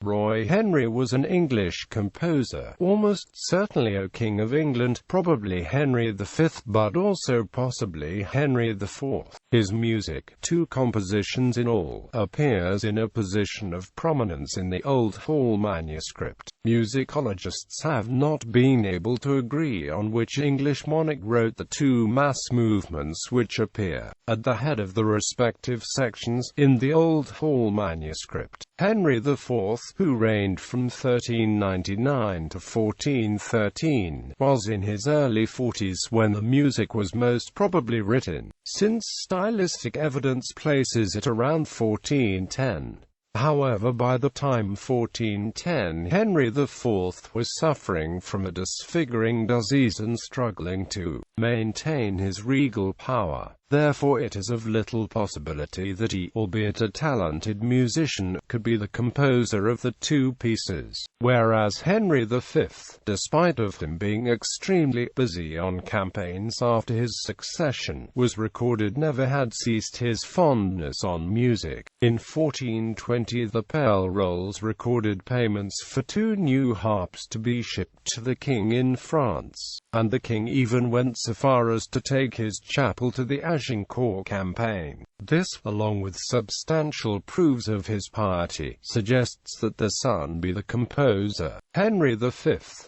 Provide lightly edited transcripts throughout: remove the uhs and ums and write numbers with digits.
Roy Henry was an English composer, almost certainly a King of England, probably Henry V, but also possibly Henry IV. His music, 2 compositions in all, appears in a position of prominence in the Old Hall Manuscript. Musicologists have not been able to agree on which English monarch wrote the 2 mass movements which appear at the head of the respective sections in the Old Hall Manuscript. Henry IV, who reigned from 1399 to 1413, was in his early 40s when the music was most probably written, since stylistic evidence places it around 1410. However, by the time 1410, Henry IV was suffering from a disfiguring disease and struggling to maintain his regal power. Therefore it is of little possibility that he, albeit a talented musician, could be the composer of the 2 pieces, whereas Henry V, despite of him being extremely busy on campaigns after his succession, was recorded never had ceased his fondness on music. In 1420 the Pell Rolls recorded payments for 2 new harps to be shipped to the king in France, and the king even went so far as to take his chapel to the Agincourt campaign. This, along with substantial proofs of his piety, suggests that the son be the composer. Henry V,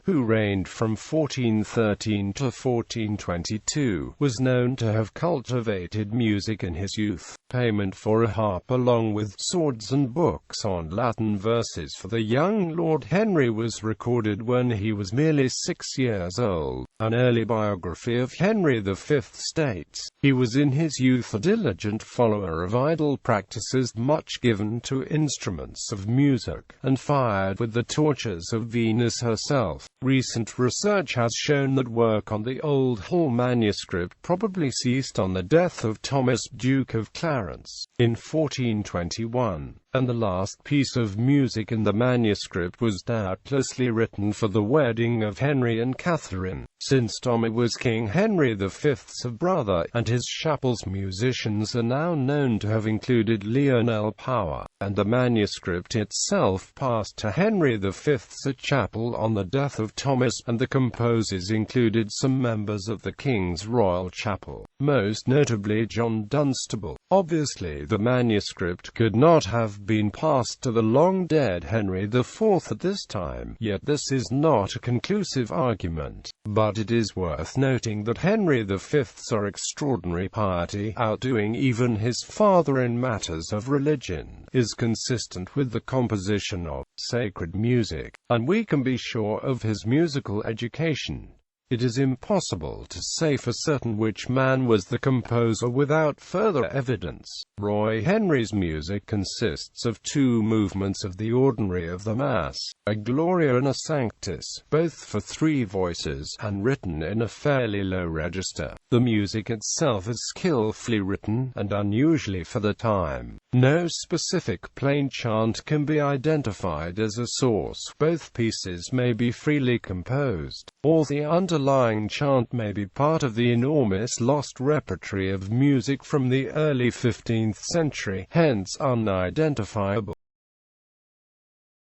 who reigned from 1413 to 1422, was known to have cultivated music in his youth. Payment for a harp along with swords and books on Latin verses for the young Lord Henry was recorded when he was merely 6 years old. An early biography of Henry V states, "He was in his youth a diligent follower of idle practices, much given to instruments of music, and fired with the torches of Venus herself." Recent research has shown that work on the Old Hall Manuscript probably ceased on the death of Thomas, Duke of Clarence, in 1421, and the last piece of music in the manuscript was doubtlessly written for the wedding of Henry and Catherine, since Tommy was King Henry V's brother, and his chapel's musicians are now known to have included Lionel Power, and the manuscript itself passed to Henry V's chapel on the death of Thomas, and the composers included some members of the King's Royal Chapel, most notably John Dunstable. Obviously the manuscript could not have been passed to the long-dead Henry IV at this time, yet this is not a conclusive argument. But it is worth noting that Henry V's extraordinary piety, outdoing even his father in matters of religion, is consistent with the composition of sacred music, and we can be sure of his musical education. It is impossible to say for certain which man was the composer without further evidence. Roy Henry's music consists of 2 movements of the ordinary of the Mass, a Gloria and a Sanctus, both for 3 voices, and written in a fairly low register. The music itself is skillfully written, and unusually for the time. No specific plain chant can be identified as a source. Both pieces may be freely composed, or the underlying chant may be part of the enormous lost repertory of music from the early 15th century, hence unidentifiable.